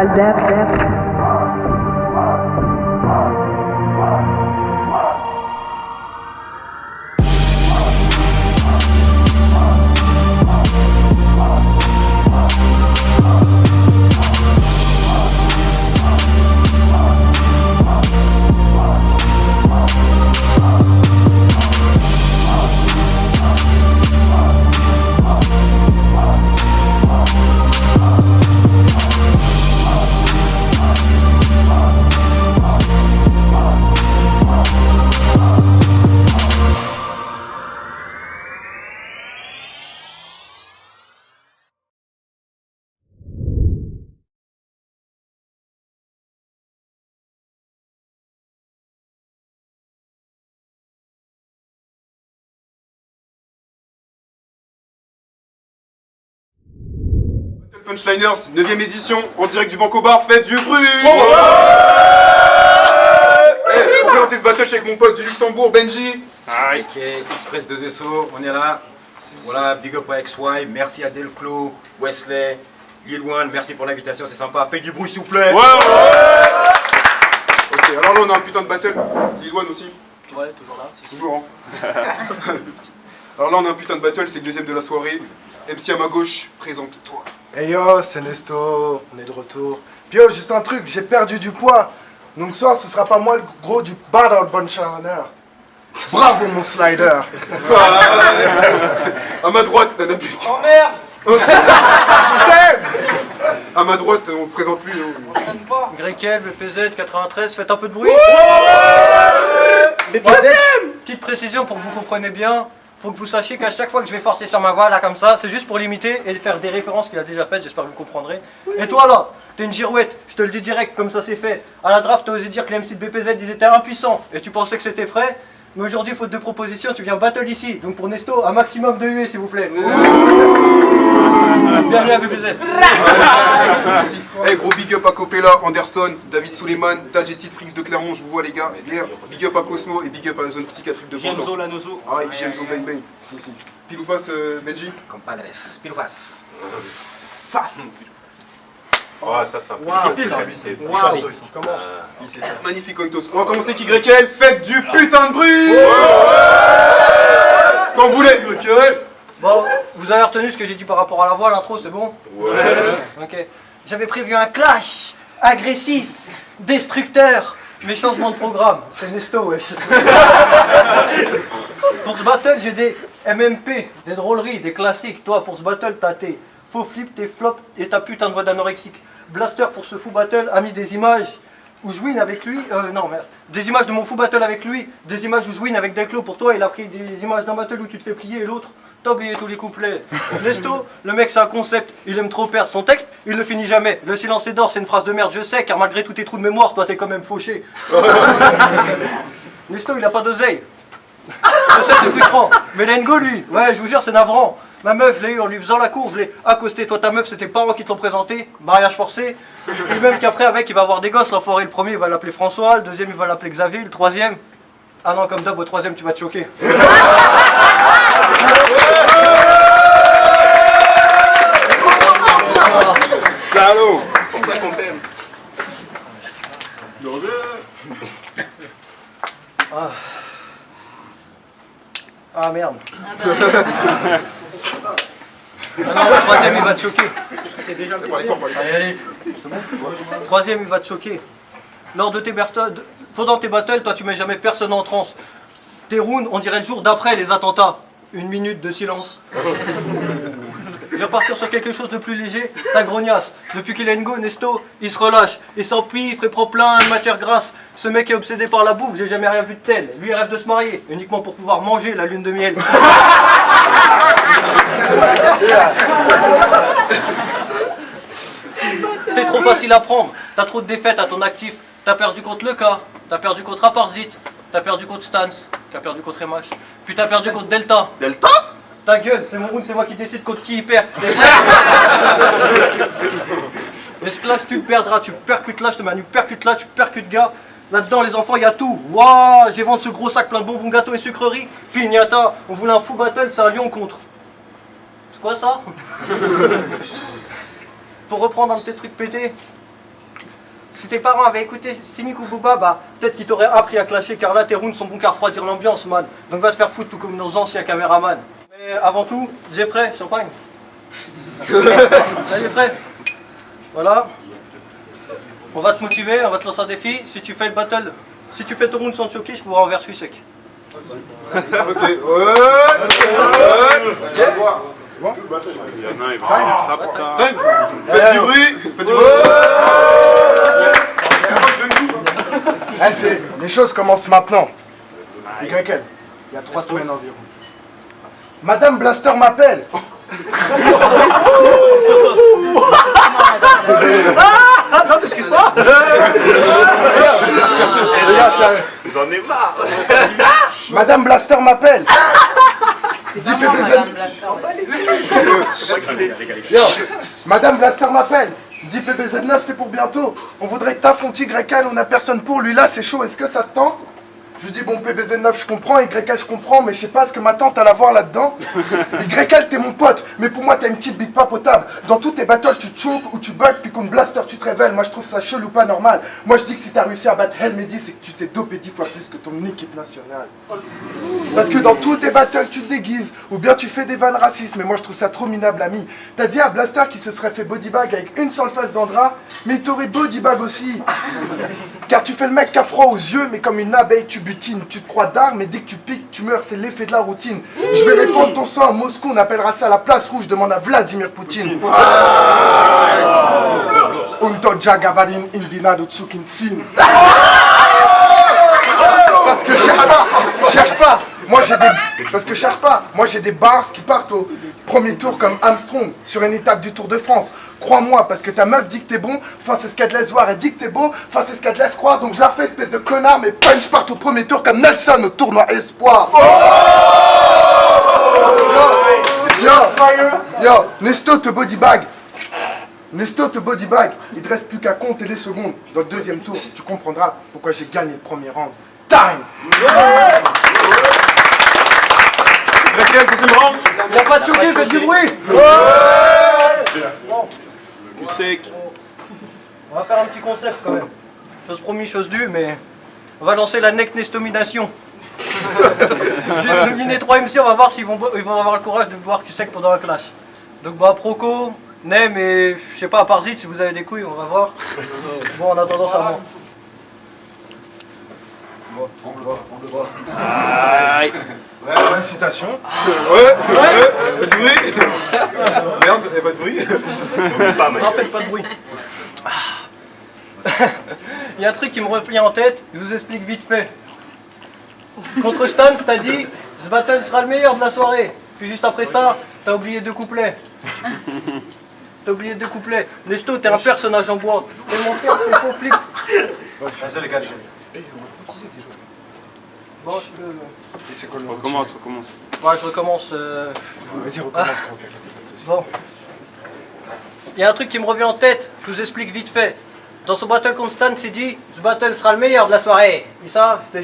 Aldeb. Punchliners, 9ème édition, en direct du Banco Bar, faites du bruit. Pour présenter ce battle, je suis avec mon pote du Luxembourg, Benji. Ok, Express 2 SO, on est là. Voilà, big up à XY, merci à Delclo, Wesley, Lil One, merci pour l'invitation, c'est sympa. Faites du bruit s'il vous plaît. Ok, alors là on a un putain de battle. Lil One aussi. Ouais, toujours là. Toujours, hein. Alors là on a un putain de battle, c'est le deuxième de la soirée. MC à ma gauche, présente-toi. Hey yo, c'est Nesto, on est de retour. Puis yo, juste un truc, j'ai perdu du poids. Donc ce soir, ce sera pas moi le gros du Battle Bunchiner. Bravo mon slider. À ma droite, Nana Beauty. Oh merde! Je t'aime. À ma droite, on présente lui. Grekel, BPZ, 93, faites un peu de bruit. BPZ, petite précision pour que vous compreniez bien. Faut que vous sachiez qu'à chaque fois que je vais forcer sur ma voix là comme ça, c'est juste pour l'imiter et faire des références qu'il a déjà faites, j'espère que vous comprendrez. Et toi là, t'es une girouette, je te le dis direct comme ça c'est fait. À la draft t'as osé dire que les MC de BPZ ils étaient impuissants et tu pensais que c'était frais. Mais aujourd'hui, faute de proposition, tu viens battle ici. Donc pour Nesto, un maximum de UE s'il vous plaît. Bienvenue à BPZ. Hey, gros big up à Copella, Anderson, David Suleiman, Tadjetit Frix de Clermont, je vous vois les gars. Yeah. Big up à Cosmo et big up à la zone psychiatrique de Pantin. Gemzo Lanozo. Ah ouais, Gemzo Bang Bang. Si. Pile ou face, Benji? Compadres, pile ou face. Face. Oh, ça, c'est un peu C'est c'est Wow. Choisis. Je commence. magnifique Oitos. On va commencer avec YL, faites du putain de bruit. Quand vous voulez. Bon, vous avez retenu ce que j'ai dit par rapport à la voix, l'intro, c'est bon? Ok. J'avais prévu un clash agressif, destructeur, mais changement de programme. C'est Nesto, wesh. Pour ce battle, j'ai des MMP, des drôleries, des classiques. Toi, pour ce battle, t'as tes faux flips, tes flops et ta putain de voix d'anorexique. Blaster, pour ce fou battle, a mis des images où je win avec lui. Non, merde. Des images de mon fou battle avec lui, des images où je win avec Delclo. Pour toi, il a pris des images d'un battle où tu te fais plier et l'autre. T'as oublié tous les couplets. Nesto, le mec c'est un concept, il aime trop perdre son texte, il ne finit jamais. Le silence est d'or, c'est une phrase de merde, je sais, car malgré tous tes trous de mémoire, toi t'es quand même fauché. Nesto, il a pas d'oseille. Je sais, c'est frustrant. Mais Lengo, lui, ouais, je vous jure, c'est navrant. Ma meuf, je l'ai eu en lui faisant la cour, je l'ai accosté. Toi, ta meuf, c'était tes parents qui te l'ont présenté, mariage forcé. Et même qu'après, avec, il va avoir des gosses. L'enfoiré, le premier, il va l'appeler François, le deuxième, il va l'appeler Xavier, le troisième. Ah non, comme d'hab, au troisième, tu vas te choquer. Salaud. C'est pour ça qu'on t'aime. Ah merde. Ah non, le troisième, il va te choquer. C'est déjà le fort. Allez, c'est bon. Troisième, il va te choquer. Lors de tes battles, pendant tes battles, toi tu mets jamais personne en transe. Tes rounds, on dirait le jour d'après les attentats. Une minute de silence. Je vais repartir sur quelque chose de plus léger. Ta grognasse. Depuis qu'il a une go, Nesto, il se relâche. Il s'empiffre et prend plein de matière grasse. Ce mec est obsédé par la bouffe, j'ai jamais rien vu de tel. Lui, il rêve de se marier, uniquement pour pouvoir manger la lune de miel. T'es trop facile à prendre, t'as trop de défaites à ton actif. T'as perdu contre Leka, t'as perdu contre Aparzit, t'as perdu contre Stans, t'as perdu contre MH, puis t'as perdu contre Delta. Delta? Ta gueule, c'est mon round, c'est moi qui décide contre qui il perd. L'esclave, tu le perdras, tu percutes là, je te mets un percute là, tu percutes gars. Là-dedans, les enfants, il y a tout. Waouh, j'ai vendu ce gros sac plein de bonbons, gâteaux et sucreries. Pignata, on voulait un fou battle, c'est un lion contre. C'est quoi ça? Pour reprendre un de tes trucs pétés, Si tes parents avaient écouté Cynic ou Booba, bah peut-être qu'ils t'auraient appris à clasher, car là tes rounds sont bons qu'à refroidir l'ambiance, man. Donc va te faire foutre tout comme nos anciens caméramans. Mais avant tout, Jeffrey, champagne. Ça Jeffrey. Voilà. On va te motiver, on va te lancer un défi. Si tu fais le battle, si tu fais ton round sans te choquer, je pourrai en verre sec. Ok. Ouais. Il y en a, il va Faites du bruit. Faites du bruit. Les choses commencent maintenant. YL, il y a 3 semaines environ. Madame Blaster m'appelle. Ah non, t'excuses pas. J'en ai marre. Madame Blaster m'appelle. Dis PPZ. Yo, Madame Blaster m'appelle. Dis PPZ9, c'est pour bientôt. On voudrait que t'affrontes YL, on a personne pour lui là, c'est chaud, est-ce que ça te tente? Je lui dis bon PPZ9 je comprends, YL je comprends, mais je sais pas ce que ma tante a à voir là-dedans. YL t'es mon pote, mais pour moi t'as une petite bite pas potable. Dans tous tes battles tu te choques ou tu bugs, puis comme Blaster tu te révèles. Moi je trouve ça chelou pas normal. Moi je dis que si t'as réussi à battre Hell Mehdi, c'est que tu t'es dopé 10 fois plus que ton équipe nationale. Parce que dans tous tes battles tu te déguises, ou bien tu fais des vannes racistes, mais moi je trouve ça trop minable ami. T'as dit à Blaster qu'il se serait fait bodybag avec une seule face d'Andra, mais il t'aurait bodybag aussi. Car tu fais le mec qui a froid aux yeux, mais comme une abeille tu butines. Tu te crois d'art, mais dès que tu piques, tu meurs, c'est l'effet de la routine. Je vais répandre ton sang à Moscou, on appellera ça la place rouge, demande à Vladimir Poutine. Unto Jagavarin Indina do Tsukin Sin. Parce que cherche pas. Moi j'ai des bars qui partent au premier tour comme Armstrong sur une étape du Tour de France. Crois-moi, parce que ta meuf dit que t'es bon, enfin c'est ce qu'elle te laisse voir, elle dit que t'es beau, enfin c'est ce qu'elle te laisse croire, donc je la refais espèce de connard, mais punch part au premier tour comme Nelson au tournoi Espoir. Yo, Nesto te bodybag. Nesto te bodybag. Il te reste plus qu'à compter les secondes. Dans le deuxième tour, tu comprendras pourquoi j'ai gagné le premier round. Time! YL, deuxième round. Y'a pas de choquer, faites du bruit. Du sec. On va faire un petit concept quand même. Chose promis, chose due, mais on va lancer la neck nestomination. J'ai nominé 3 MC, on va voir s'ils vont avoir le courage de boire cul sec pendant la clash. Donc bah Proco, Nem et je sais pas, à part Zit, si vous avez des couilles, on va voir. Bon, en attendant ça va. Aïe. Félicitations. Ouais. Faites du bruit. Merde, il n'y a pas de bruit. Non, faites pas de bruit. Il y a un truc qui me revient en tête, je vous explique vite fait. Contre Stan, t'as dit, ce battle sera le meilleur de la soirée. Puis juste après ça, t'as oublié 2 couplets. Nesto, t'es un personnage en bois. Tellement fier, c'est faux flip. Bon, Recommence. ouais, je recommence. Vas-y, recommence. Bon. Il y a un truc qui me revient en tête, je vous explique vite fait. Dans son battle contre Stan, s'est dit, ce battle sera le meilleur de la soirée. Et ça, c'était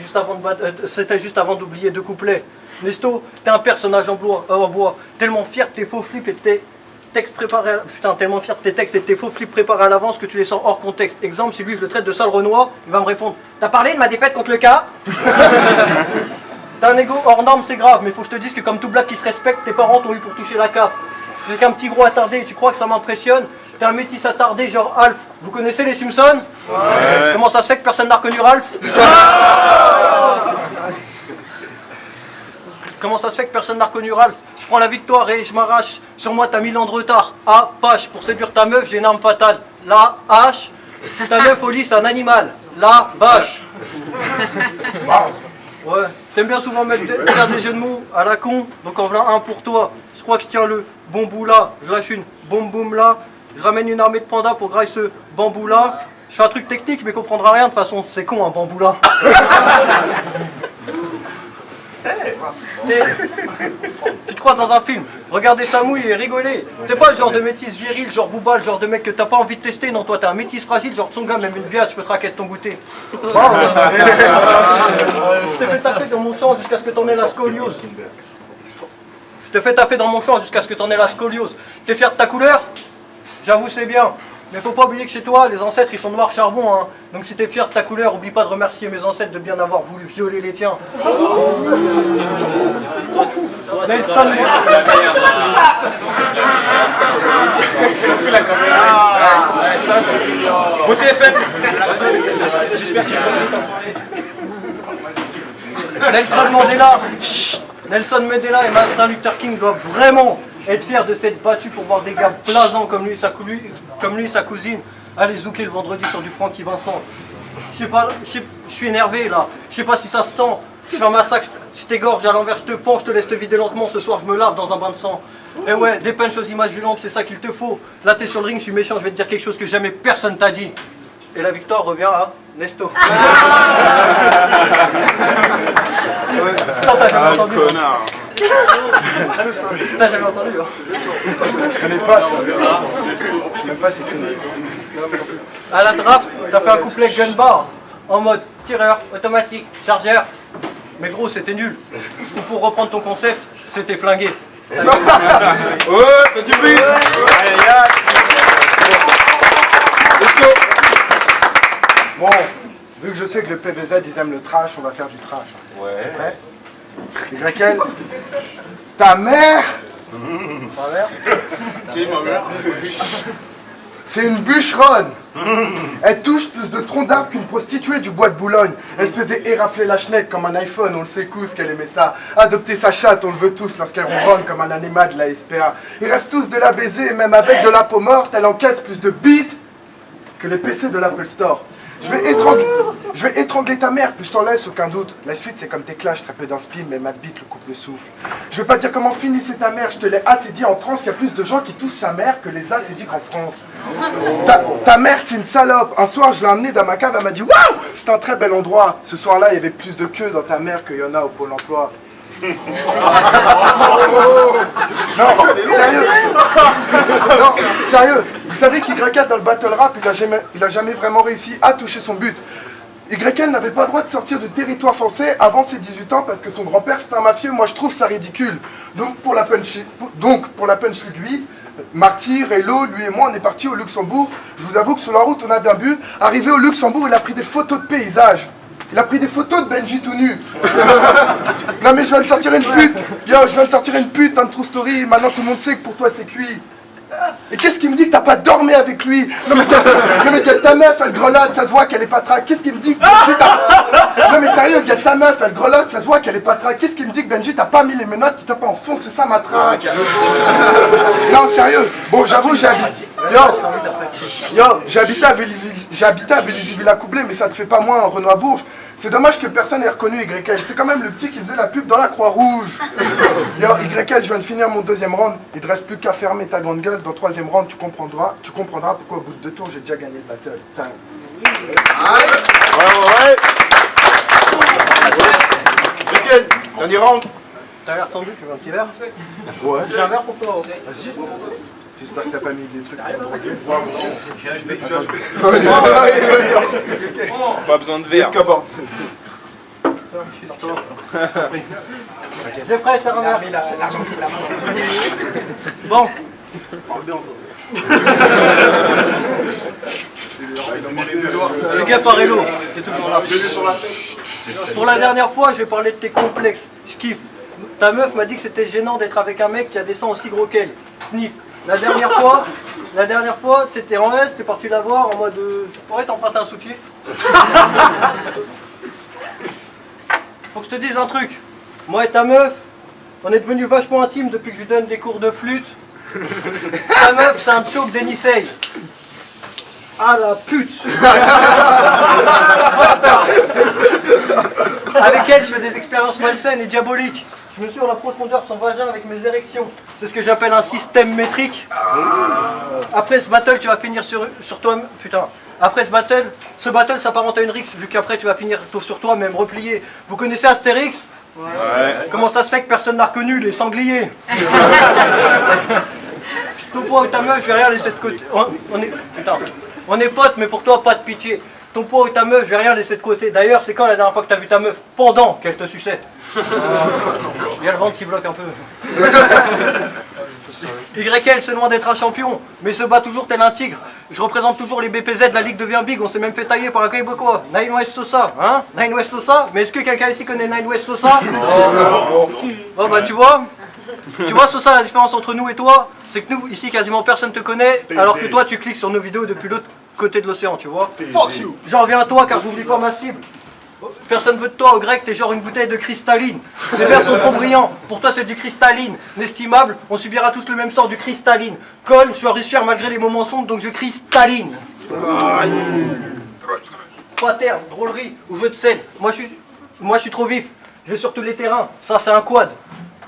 juste avant d'oublier 2 couplets. Nesto, t'es un personnage en bois, tellement fier de tes faux flips et de tes textes préparés tellement fier de tes textes et de tes faux flips préparés à l'avance que tu les sors hors contexte. Exemple, si lui je le traite de sale Renoir, il va me répondre, t'as parlé de ma défaite contre le cas? T'as un ego hors norme, c'est grave, mais faut que je te dise que comme tout black qui se respecte, tes parents t'ont eu pour toucher la CAF. T'es qu'un petit gros attardé et tu crois que ça m'impressionne? T'es un métis attardé genre Alf. Vous connaissez les Simpsons? Ouais. Comment ça se fait que personne n'a reconnu Ralph? Comment ça se fait que personne n'a reconnu Ralph? Je prends la victoire et je m'arrache. Sur moi t'as 1000 ans de retard. A, Pache, pour séduire ta meuf j'ai une arme fatale. La hache, ta meuf au lit c'est un animal. La vache. Ouais, t'aimes bien souvent faire des jeux de mots à la con, donc en voilà un pour toi. Je crois que je tiens le bambou là, je lâche une bombe boum là, je ramène une armée de pandas pour grailler ce bambou là. Je fais un truc technique mais comprendra rien de toute façon, c'est con un bambou là. Tu te crois dans un film, regardez Samouille et rigoler. T'es pas le genre de métis viril, genre Booba, le genre de mec que t'as pas envie de tester. Non, toi t'es un métis fragile, genre Tsonga, même une biatch, je peux te raquer de ton goûter. Bon, je t'ai fait taper dans mon champ jusqu'à ce que t'en aies la scoliose. Je te fais taper dans mon champ jusqu'à ce que t'en aies la scoliose. T'es fier de ta couleur? J'avoue c'est bien. Mais faut pas oublier que chez toi, les ancêtres ils sont noirs charbon, hein. Donc si t'es fier de ta couleur, oublie pas de remercier mes ancêtres de bien avoir voulu violer les tiens. Nelson... Au TFM. Nelson Mandela et Martin Luther King doivent vraiment être fiers de s'être battus pour voir des gars blasants comme lui et sa cousine aller zouker le vendredi sur du Francky Vincent. Je sais pas, je suis énervé là, je sais pas si ça se sent. Je fais un massacre, je t'égorge à l'envers, je te penche, je te laisse te vider lentement, ce soir je me lave dans un bain de sang. Et ouais, des punchs aux images violentes, c'est ça qu'il te faut. Là t'es sur le ring, je suis méchant, je vais te dire quelque chose que jamais personne t'a dit. Et la victoire revient à Nesto. Ça t'as jamais entendu. Connard. T'as jamais entendu hein. Je connais pas ça. Je sais pas si tu connais. À la draft, t'as fait un couplet gun bar en mode tireur, automatique, chargeur. Mais gros, c'était nul. Ou pour reprendre ton concept, c'était flingué. Ouais, petit bruit. Bon, vu que je sais que le PVZ ils aiment le trash, on va faire du trash. Ouais. Les Grekel, ta mère, c'est une bûcheronne. Elle touche plus de troncs d'arbres qu'une prostituée du bois de Boulogne. Elle se faisait érafler la schneck comme un iPhone, on le sait tous qu'elle aimait ça. Adopter sa chatte, on le veut tous lorsqu'elle ronronne comme un animal de la SPA. Ils rêvent tous de la baiser, même avec de la peau morte, elle encaisse plus de bits que les PC de l'Apple Store. Je vais étrangler ta mère, puis je t'en laisse, aucun doute. La suite, c'est comme tes clashs, très peu d'un spin, mais ma bite le coupe le souffle. Je vais pas dire comment finissait ta mère, je te l'ai assez dit en transe. Y a plus de gens qui touchent sa mère que les acédiques en France. Ta mère, c'est une salope. Un soir, je l'ai emmenée dans ma cave, elle m'a dit waouh, c'est un très bel endroit. Ce soir-là, il y avait plus de queue dans ta mère qu'il y en a au Pôle emploi. Non, sérieux. Non, sérieux. Vous savez qu'YL dans le battle rap, il a jamais vraiment réussi à toucher son but. YL n'avait pas le droit de sortir du territoire français avant ses 18 ans parce que son grand-père c'est un mafieux. Moi je trouve ça ridicule. Donc pour la punch de lui, Martyr, Hello, lui et moi on est partis au Luxembourg. Je vous avoue que sur la route on a bien bu. Arrivé au Luxembourg, il a pris des photos de paysages. Il a pris des photos de Benji tout nu. Non mais je viens de sortir une pute. Yo, je viens de sortir une pute, un true story. Maintenant tout le monde sait que pour toi c'est cuit. Et qu'est-ce qui me dit que t'as pas dormi avec lui? Non mais ta meuf, elle grelotte, ça se voit qu'elle est pas traque. Qu'est-ce qui me dit que Benji t'as... Non mais sérieux, y a ta meuf, elle grelotte, ça se voit qu'elle est pas traque. Qu'est-ce qui me dit que Benji t'as pas mis les menottes, qui t'a pas enfoncé ça ma traque? Non sérieux, bon j'avoue j'ai habité... Yo, j'ai habité à Vélizy-Villacoublay, mais ça te fait pas moins un Renoir Bourges. C'est dommage que personne n'ait reconnu YL. C'est quand même le petit qui faisait la pub dans la Croix-Rouge. Yo, YL, je viens de finir mon deuxième round. Il te reste plus qu'à fermer ta grande gueule. Dans le troisième round, tu comprendras pourquoi au bout de 2 tours, j'ai déjà gagné le battle. Ouais. YL, dernier round. T'as l'air tendu, tu veux un petit verre? Ouais. J'ai un verre pour toi. Vas-y. J'espère que t'as pas mis des trucs. Pas besoin de verre. J'ai prêt, ça revient. Bon. Le gars par Hello, qui est toujours là. Pour la dernière fois, je vais parler de tes complexes. Je kiffe. Ta meuf m'a dit que c'était gênant d'être avec un mec qui a des sangs aussi gros qu'elle. Sniff. La dernière fois, c'était en S, t'es parti la voir en mode je pourrais t'emprunter un soutif. Faut que je te dise un truc. Moi et ta meuf, on est devenus vachement intimes depuis que je lui donne des cours de flûte. Ta meuf, c'est un tchouk d'Enisei. Ah la pute. Avec elle, je fais des expériences malsaines et diaboliques. Je mesure la profondeur de son vagin avec mes érections. C'est ce que j'appelle un système métrique. Après ce battle, tu vas finir sur toi... Putain. Après ce battle s'apparente à une rixe, vu qu'après tu vas finir sur toi, même replié. Vous connaissez Astérix? Ouais. Comment ça se fait que personne n'a reconnu les sangliers? Ton poids ou ta meuf, je vais rien laisser de côté. On est potes, mais pour toi, pas de pitié. Ton poids ou ta meuf, je vais rien laisser de côté. D'ailleurs, c'est quand la dernière fois que t'as vu ta meuf? Pendant qu'elle te suçait. Il y a le ventre qui bloque un peu. YL, c'est loin d'être un champion, mais se bat toujours tel un tigre. Je représente toujours les BPZ de la Ligue de Viens-Big, on s'est même fait tailler par un Québécois. Nine West Sosa, hein? Nine West Sosa? Mais est-ce que quelqu'un ici connaît Nine West Sosa? Oh bah tu vois Sosa, la différence entre nous et toi, c'est que nous, ici, quasiment personne te connaît, alors que toi, tu cliques sur nos vidéos depuis l'autre côté de l'océan, tu vois. Fuck you. J'en reviens à toi, car j'oublie pas ma cible. Personne veut de toi, au grec, t'es genre une bouteille de cristalline. Les verres sont trop brillants, pour toi c'est du cristalline. Nestimable, on subira tous le même sort du cristalline. Colle, je suis richière malgré les moments sombres, donc je cristalline. Pattern, drôlerie ou jeu de scène. Moi je suis trop vif, je vais sur tous les terrains, ça c'est un quad.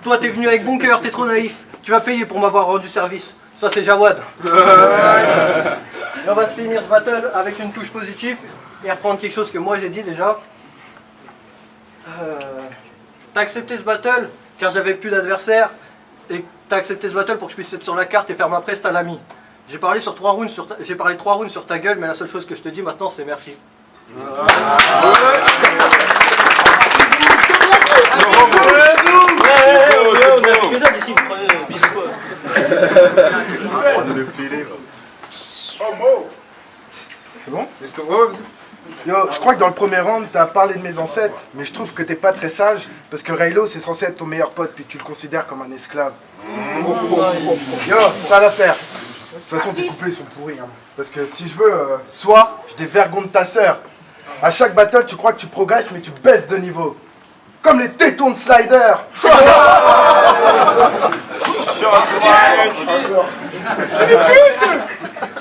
Toi t'es venu avec bon cœur, t'es trop naïf. Tu vas payer pour m'avoir rendu service. Ça c'est Jawad. Et on va se finir ce battle avec une touche positive et reprendre quelque chose que moi j'ai dit déjà. T'as accepté ce battle car j'avais plus d'adversaires et t'as accepté ce battle pour que je puisse être sur la carte et faire ma preste à l'ami. J'ai parlé 3 rounds sur ta gueule, mais la seule chose que je te dis maintenant c'est merci. C'est bon? Yo, je crois que dans le premier round, t'as parlé de mes ancêtres, mais je trouve que t'es pas très sage, parce que Raylo, c'est censé être ton meilleur pote, puis tu le considères comme un esclave. Yo, ça l'affaire. De toute façon, tes couplets, ils sont pourris, hein. Parce que si je veux, soit je dévergonde ta sœur. À chaque battle, tu crois que tu progresses, mais tu baisses de niveau. Comme les tétons de Slider.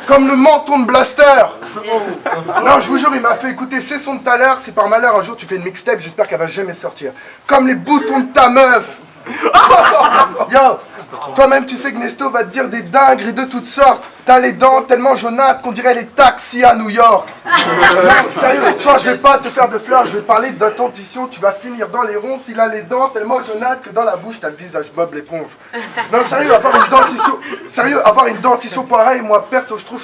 Comme le menton de Blaster. Non, je vous jure, il m'a fait écouter ses sons de tout à l'heure. Si par malheur un jour tu fais une mixtape, j'espère qu'elle va jamais sortir. Comme les boutons de ta meuf. Yo, toi-même tu sais que Nesto va te dire des dingueries de toutes sortes. T'as les dents tellement jaunâtres qu'on dirait les taxis à New York. Non, sérieux, ce soir je vais pas te faire de fleurs, je vais parler d'attention. Tu vas finir dans les ronces, il a les dents tellement jaunâtres que dans la bouche t'as le visage Bob l'éponge. Non, sérieux, avoir une dentition pareille, moi perso, je trouve...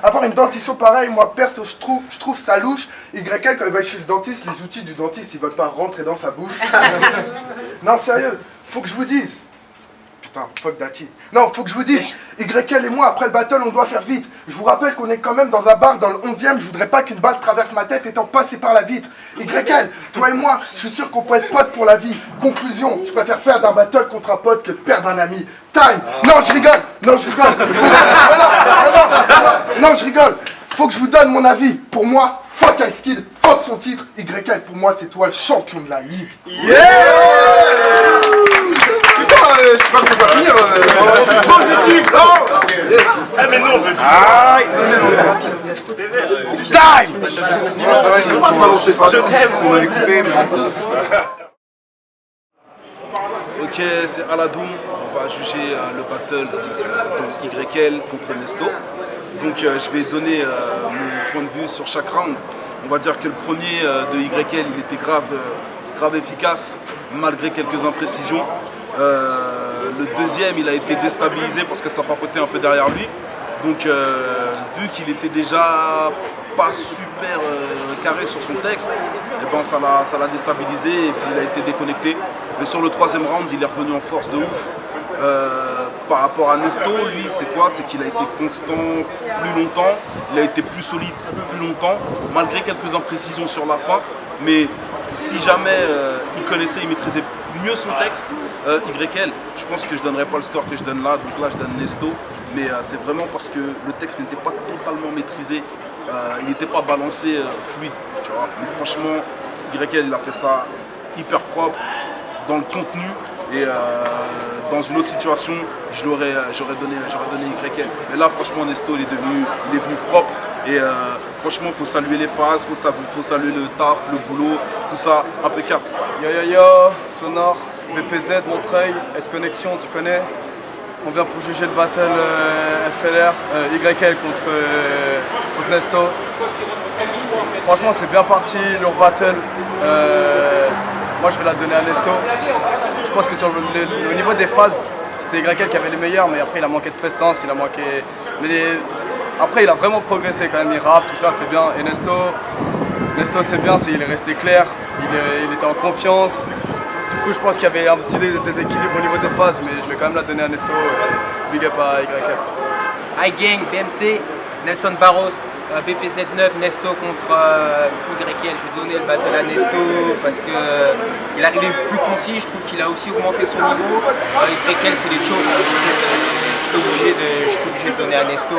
avoir une dentition pareille, moi perso, je trouve ça louche. YL, quand il va chez le dentiste, les outils du dentiste, ils veulent pas rentrer dans sa bouche. Non, sérieux, faut que je vous dise. Putain, fuck that shit. Non, faut que je vous dise. YL et moi, après le battle, on doit faire vite. Je vous rappelle qu'on est quand même dans un bar dans le 11e. Je voudrais pas qu'une balle traverse ma tête étant passée par la vitre. YL, toi et moi, je suis sûr qu'on peut être potes pour la vie. Conclusion, je préfère perdre un battle contre un pote que de perdre un ami. Time. Non, je rigole. Non, je rigole. Faut que je vous donne mon avis. Pour moi, fuck Ice Kid, fuck son titre. YL, pour moi, c'est toi le champion de la ligue. Putain, je sais pas comment ça va finir. Positif, non. Eh mais non, on veut dire Time. Ok, c'est Aladoum, on va juger le battle de YL contre Nesto. Donc je vais donner mon point de vue sur chaque round. On va dire que le premier de YL, il était grave efficace, malgré quelques imprécisions. Le deuxième, il a été déstabilisé parce que ça papotait un peu derrière lui. Donc vu qu'il était déjà pas super carré sur son texte, et ben ça l'a déstabilisé et puis il a été déconnecté. Et sur le troisième round, il est revenu en force de ouf. Par rapport à Nesto, lui, c'est quoi? C'est qu'il a été constant plus longtemps, il a été plus solide plus longtemps, malgré quelques imprécisions sur la fin. Mais si jamais il connaissait, il maîtrisait mieux son texte, YL, je pense que je ne donnerais pas le score que je donne là. Donc là, je donne Nesto. Mais c'est vraiment parce que le texte n'était pas totalement maîtrisé, il n'était pas balancé fluide. Tu vois. Mais franchement, YL, il a fait ça hyper propre dans le contenu. Et dans une autre situation, j'aurais donné YL. Mais là, franchement, Nesto, il est venu propre. Et franchement, il faut saluer les phases, il faut saluer le taf, le boulot, tout ça, impeccable. Yo yo yo, Sonor, BPZ, Montreuil, S-Connexion, tu connais. On vient pour juger le battle FLR, YL contre Nesto. Franchement, c'est bien parti, leur battle. Moi, je vais la donner à Nesto. Je pense que sur le niveau des phases, c'était YL qui avait les meilleurs, mais après, il a manqué de prestance, il a manqué... Après, il a vraiment progressé quand même, il rappe, tout ça, c'est bien. Et Nesto c'est bien, il est resté clair, il était en confiance. coup, je pense qu'il y avait un petit déséquilibre au niveau des phases, mais je vais quand même la donner à Nesto. Big up à YL. Hi gang, BMC, Nelson Barros, BPZ9, Nesto contre YL. Je vais donner le battle à Nesto parce qu'il est arrivé plus concis. Je trouve qu'il a aussi augmenté son niveau. YL, c'est les chokes. J'étais obligé de donner à Nesto.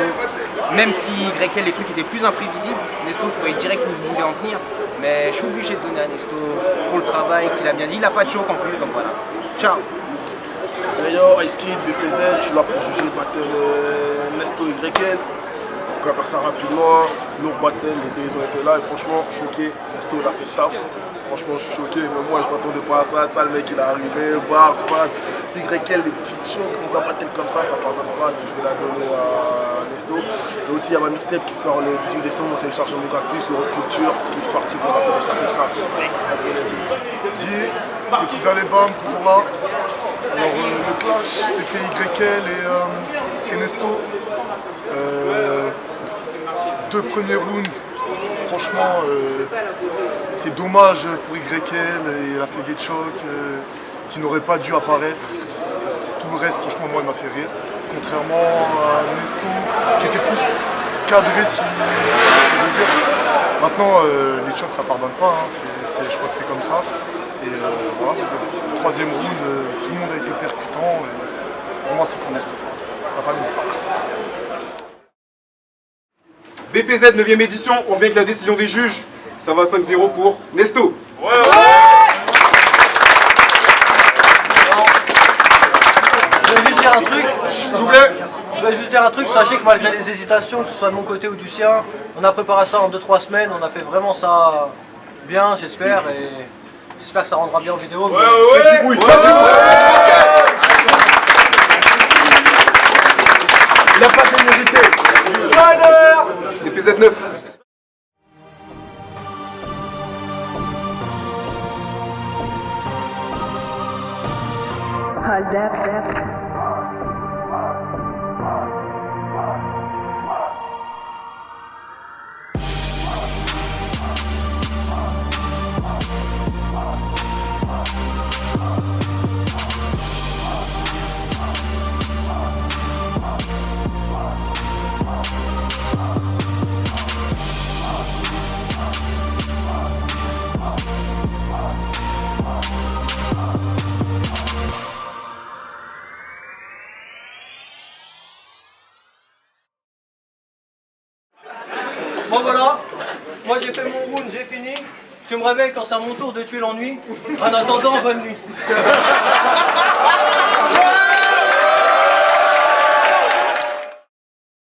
Même si YL, les trucs étaient plus imprévisibles, Nesto, tu voyais direct où il voulait en venir. Mais je suis obligé de donner à Nesto pour le travail qu'il a bien dit. Il n'a pas de choke en plus, donc voilà. Ciao. Hey yo, Ice Kid, BPZ, je suis là pour juger le battle Nesto YL. On va faire ça rapidement. Lourd battle, les deux ils ont été là et franchement, choqué. Nesto il a fait taf. Franchement, je suis choqué, mais moi je m'attendais pas à ça. Ça, le mec il est arrivé, bars, passe. YL, les petites chocs, dans un battle comme ça pardonne pas. Donc je vais la donner à Nesto. Et aussi, il y a ma mixtape qui sort le 18 décembre. Téléchargement gratuit sur Haute Culture. Skills Party, il faudra télécharger ça. Petits allées-bam, toujours là. Alors le clash, c'était YL et Nesto. Deux premiers rounds, franchement, c'est dommage pour YL. Il a fait des chocs qui n'auraient pas dû apparaître. Tout le reste, franchement, moi, il m'a fait rire. Contrairement à Nesto, qui était plus cadré, si je veux dire. Maintenant, les chocs, ça pardonne pas. Hein. Je crois que c'est comme ça. Et voilà, le troisième round, tout le monde a été percutant. Et pour moi, c'est pour Nesto. La famille. BPZ 9ème édition, on revient avec la décision des juges. Ça va 5-0 pour Nesto. Je vais juste dire un truc. S'il vous plaît. Je vais juste dire un truc, sachez que malgré les hésitations, que ce soit de mon côté ou du sien, on a préparé ça en 2-3 semaines, on a fait vraiment ça bien, j'espère, et j'espère que ça rendra bien en vidéo. Il n'a pas de mérité. BPZ 9. Hold up. Bon voilà, moi j'ai fait mon round, j'ai fini. Tu me réveilles quand c'est à mon tour de tuer l'ennui. En attendant, bonne nuit.